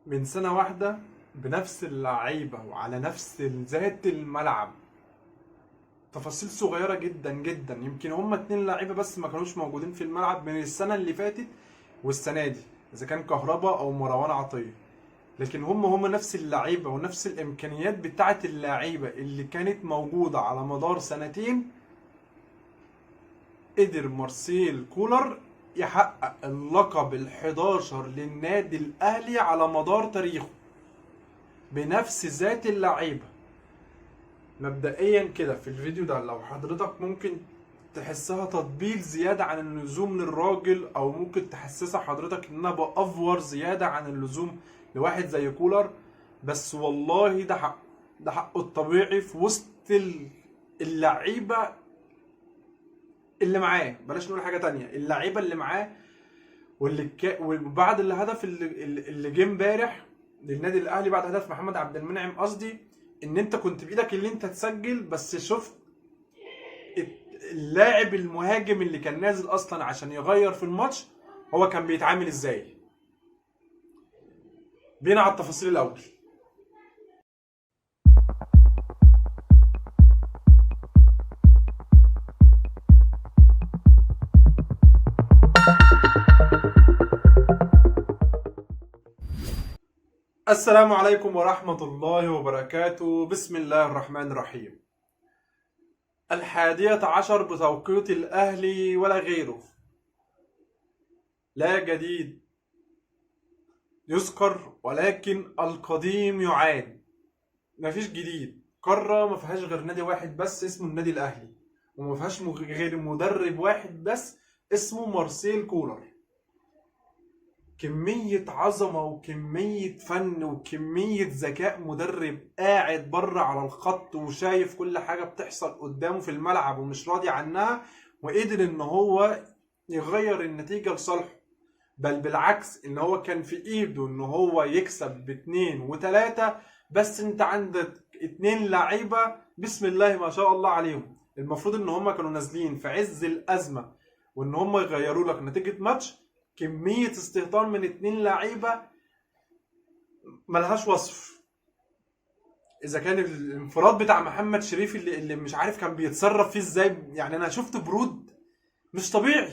من سنة واحدة بنفس اللعيبة وعلى نفس ذات الملعب. تفاصيل صغيرة جدا جدا، يمكن هما 2 لعيبة بس ما كانوش موجودين في الملعب من السنة اللي فاتت والسنة دي، إذا كان كهربا أو مروان عطية. لكن هما نفس اللعيبة ونفس الإمكانيات بتاعة اللعيبة اللي كانت موجودة على مدار سنتين. قدر مارسيل كولر يحقق اللقب ال11 للنادي الأهلي على مدار تاريخه بنفس ذات اللعيبة. مبدئيا كده في الفيديو ده لو حضرتك ممكن تحسها تطبيل زيادة عن اللزوم للراجل، او ممكن تحسسها حضرتك ان انا بأفور زيادة عن اللزوم لواحد زي كولر، بس والله ده حقه الطبيعي في وسط اللعيبة اللي معاه. بلاش نقول حاجة تانية، اللعيبة اللي معاه وبعد الهدف اللي جه امبارح للنادي الاهلي، بعد هدف محمد عبد المنعم قصدي، ان انت كنت بايدك اللي انت تسجل، بس شفت اللاعب المهاجم اللي كان نازل اصلا عشان يغير في الماتش هو كان بيتعامل ازاي. بينا على التفاصيل الاول. السلام عليكم ورحمة الله وبركاته. بسم الله الرحمن الرحيم. 11 بتوقيت الأهلي ولا غيره. لا جديد يذكر ولكن القديم يعاد. مفيش جديد. قارة ما فيهاش غير نادي واحد بس اسمه النادي الأهلي، وما فيهاش غير مدرب واحد بس اسمه مارسيل كولر. كمية عظمة وكمية فن وكمية ذكاء مدرب قاعد بره على الخط وشايف كل حاجة بتحصل قدامه في الملعب ومش راضي عنها، وقدر ان هو يغير النتيجة لصالحه. بل بالعكس، ان هو كان في ايده ان هو يكسب ب2 و3، بس انت عندك 2 لعيبة بسم الله ما شاء الله عليهم. المفروض ان هم كانوا نازلين في عز الازمة وان هم يغيروا لك نتيجة ماتش. كمية استهتار من 2 لعيبة ملهاش وصف. اذا كان الانفراد بتاع محمد شريف اللي مش عارف كان بيتصرف فيه ازاي، يعني انا شفت برود مش طبيعي.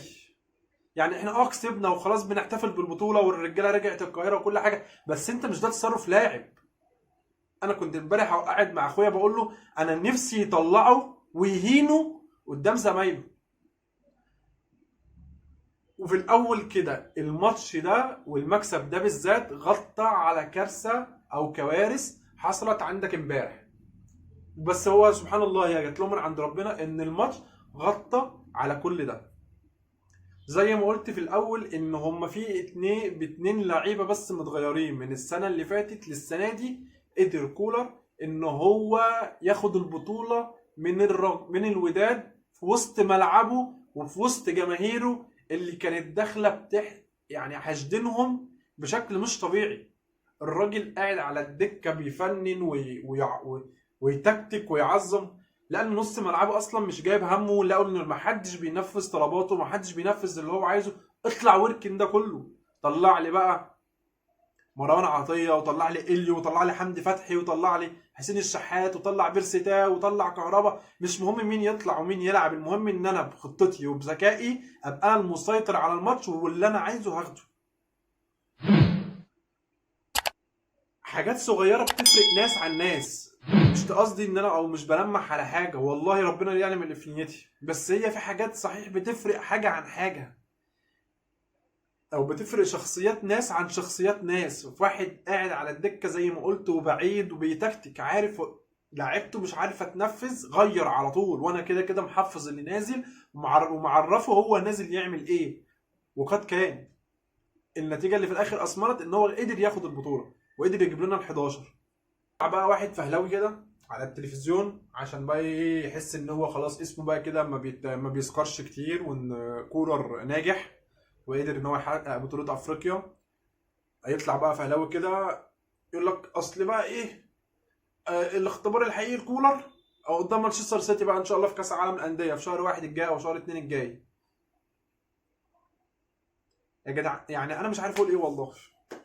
يعني احنا كسبنا وخلاص بنحتفل بالبطولة والرجالة رجعت القاهرة وكل حاجة، بس انت مش ده تصرف لاعب. انا كنت امبارح قاعد مع اخويا بقول له انا نفسي يطلعه ويهينه قدام زمايله. وفي الاول كده الماتش ده والمكسب ده بالذات غطى على كارثه او كوارث حصلت عندك امبارح، بس هو سبحان الله هي جات لهم من عند ربنا ان الماتش غطى على كل ده. زي ما قلت في الاول ان هم في ب2 لعيبه بس متغيرين من السنه اللي فاتت للسنه دي. قدر كولر ان هو ياخد البطوله من الوداد في وسط ملعبه وفي وسط جماهيره اللي كانت داخله يعني حشدينهم بشكل مش طبيعي. الراجل قاعد على الدكه بيفنن ويتكتك ويعظم، لان نص ملعبه اصلا مش جايب همه، لقوا ان محدش بينفذ طلباته، محدش بينفذ اللي هو عايزه. اطلع واركن ده كله، طلع لي بقى مروان عطيه، وطلع لي اليو، وطلع لي حمدي فتحي، وطلع لي حسين الشحات، وطلع بيرسيتا، وطلع كهربا. مش مهم مين يطلع ومين يلعب، المهم ان انا بخطتي وبذكائي ابقى انا المسيطر على الماتش، واللي انا عايزه هاخده. حاجات صغيره بتفرق ناس عن ناس. مش قصدي ان انا او مش بلمح على حاجه، والله ربنا يعلم اللي في نيتي، بس هي في حاجات صحيح بتفرق حاجه عن حاجه، او بتفرق شخصيات ناس عن شخصيات ناس. في واحد قاعد على الدكه زي ما قلت وبعيد وبيتكتك، عارف لعبته مش عارفه تنفذ، غير على طول، وانا كده كده محفظ اللي نازل ومعرفه هو نازل يعمل ايه. وقد كان النتيجه اللي في الاخر اثمرت ان هو قدر ياخد البطوله وقدر يجيب لنا ال11. بقى واحد فهلاوي كده على التلفزيون عشان بقى ايه، يحس ان هو خلاص اسمه بقى كده ما بيسكرش كتير، وان كولر ناجح وقدر ان هو يحقق بطولة افريقيا. هيطلع بقى فهلاوي كده يقول لك اصل بقى ايه، الاختبار الحقيقي لكولر او قدام مانشستر سيتي بقى ان شاء الله في كاس العالم للانديه في شهر 1 الجاي او شهر 2 الجاي. يا جدع يعني انا مش عارف اقول ايه والله.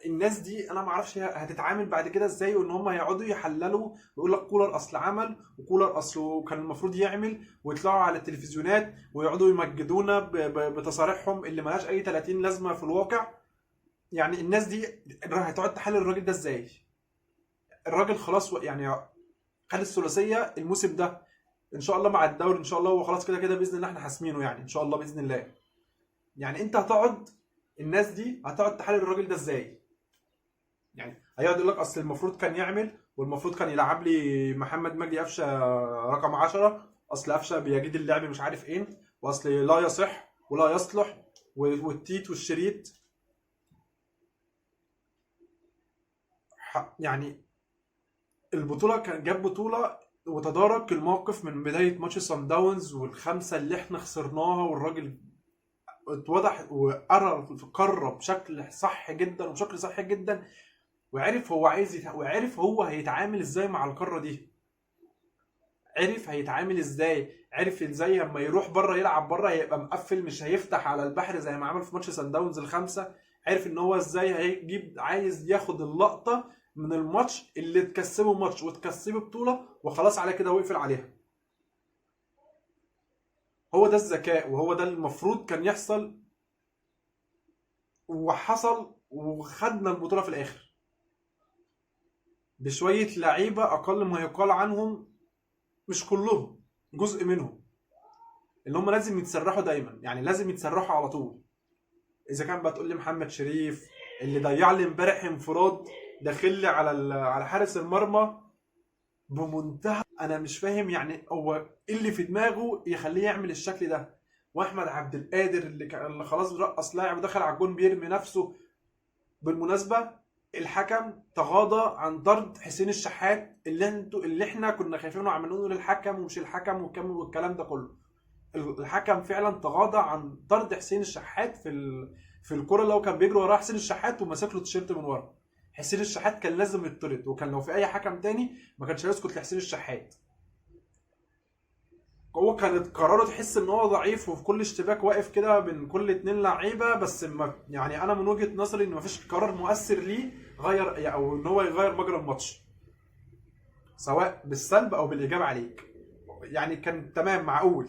الناس دي انا ما اعرفش هتتعامل بعد كده ازاي، وان هم هيقعدوا يحللوا ويقول لك كولر اصل عمل وكولر اصله كان المفروض يعمل، ويطلعوا على التلفزيونات ويقعدوا يمجدونا بتصاريحهم اللي ملهاش اي 30 لازمه في الواقع. يعني الناس دي هتقعد تحلل الراجل ده ازاي؟ الراجل خلاص يعني خد الثلاثيه الموسم ده ان شاء الله مع الدوري ان شاء الله، هو خلاص كده كده باذن الله احنا حاسمينه يعني ان شاء الله باذن الله. يعني انت هتقعد، الناس دي هتقعد تحلل الراجل ده ازاي؟ يعني هيقعد يقول لك اصل المفروض كان يعمل، والمفروض كان يلعب لي محمد مجدي قفشه رقم 10، اصل قفشه بيجيد اللعب مش عارف ايه، واصل لا يصح ولا يصلح، والتيت والشريط. يعني البطوله كان جاب بطوله وتدارك الموقف من بدايه ماتش سان داونز والخمسه اللي احنا خسرناها، والراجل اتوضح قرر بشكل صح جدا وبشكل صحي جدا، وعرف هو عايز وعرف هو هيتعامل ازاي مع القاره دي. عرف هيتعامل ازاي، عرف ازاي لما يروح بره يلعب بره هيبقى مقفل مش هيفتح على البحر زي ما عمل في ماتش سان داونز الخمسه. عرف ان هو ازاي هيجيب، عايز ياخد اللقطه من الماتش اللي تكسبه ماتش وتكسبه بطوله وخلاص على كده ويقفل عليها. هو ده الذكاء، وهو ده المفروض كان يحصل، وحصل وخدنا البطوله في الاخر بشويه لعيبه اقل ما يقال عنهم، مش كلهم، جزء منهم، اللي هم لازم يتسرحوا دايما، يعني لازم يتسرحوا على طول. اذا كان بقى تقول لي محمد شريف اللي ضيع لي امبارح انفراد داخل لي على حارس المرمى بمنتهى، انا مش فاهم يعني هو ايه اللي في دماغه يخليه يعمل الشكل ده. واحمد عبد القادر اللي خلاص رقص لاعب ودخل على الجون بيرمي نفسه. بالمناسبه الحكم تغاضى عن طرد حسين الشحات اللي احنا كنا خايفينه عملوه للحكم ومش الحكم والكلام ده كله. الحكم فعلا تغاضى عن طرد حسين الشحات في الكره اللي هو كان بيجري وراه حسين الشحات وماسك له التيشيرت من ورا. حسين الشحات كان لازم يطرد، وكان لو في اي حكم تاني ما كانش هيسكت لحسين الشحات. هو كانت قراره تحس ان هو ضعيف وفي كل اشتباك واقف كده بين كل اتنين لعيبه، بس ما يعني انا من وجهه نظري ان مفيش قرار مؤثر ليه غير او ان هو يغير مجرى الماتش سواء بالسلب او بالايجاب عليك. يعني كان تمام معقول.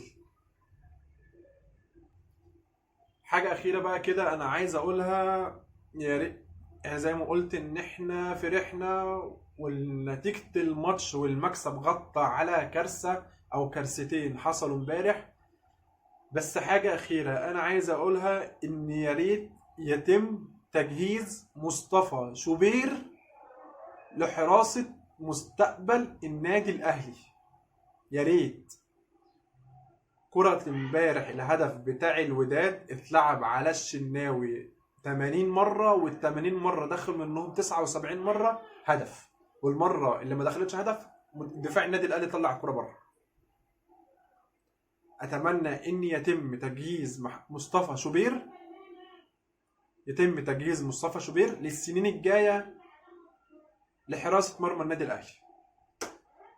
حاجه اخيره بقى كده انا عايز اقولها، يا ريت يعني زي ما قلت ان احنا فرحنا ونتيجه الماتش والمكسب غطى على كارثه او كارثتين حصلوا امبارح. بس حاجة أخيرة أنا عايز أقولها، إن يا ريت يتم تجهيز مصطفى شوبير لحراسة مستقبل النادي الأهلي. يا ريت. كرة امبارح الهدف بتاع الوداد اتلعب على الشناوي 80 مرة، وال 80 مرة دخل منهم 79 مرة هدف، والمرة اللي ما دخلتش هدف دفاع النادي الأهلي طلع الكرة بره. اتمنى ان يتم تجهيز مصطفى شوبير، يتم تجهيز مصطفى شوبير للسنين الجايه لحراسه مرمى النادي الاهلي.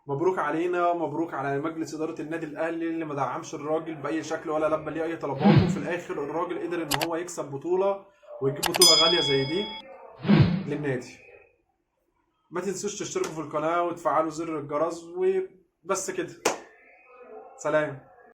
مبروك علينا، مبروك على مجلس اداره النادي الاهلي اللي ما دعمش الراجل باي شكل ولا لبى ليه اي طلبات، وفي الاخر الراجل قدر ان هو يكسب بطوله ويجيب بطوله غاليه زي دي للنادي. ما تنسوش تشتركوا في القناه وتفعلوا زر الجرس، وبس كده. سلام.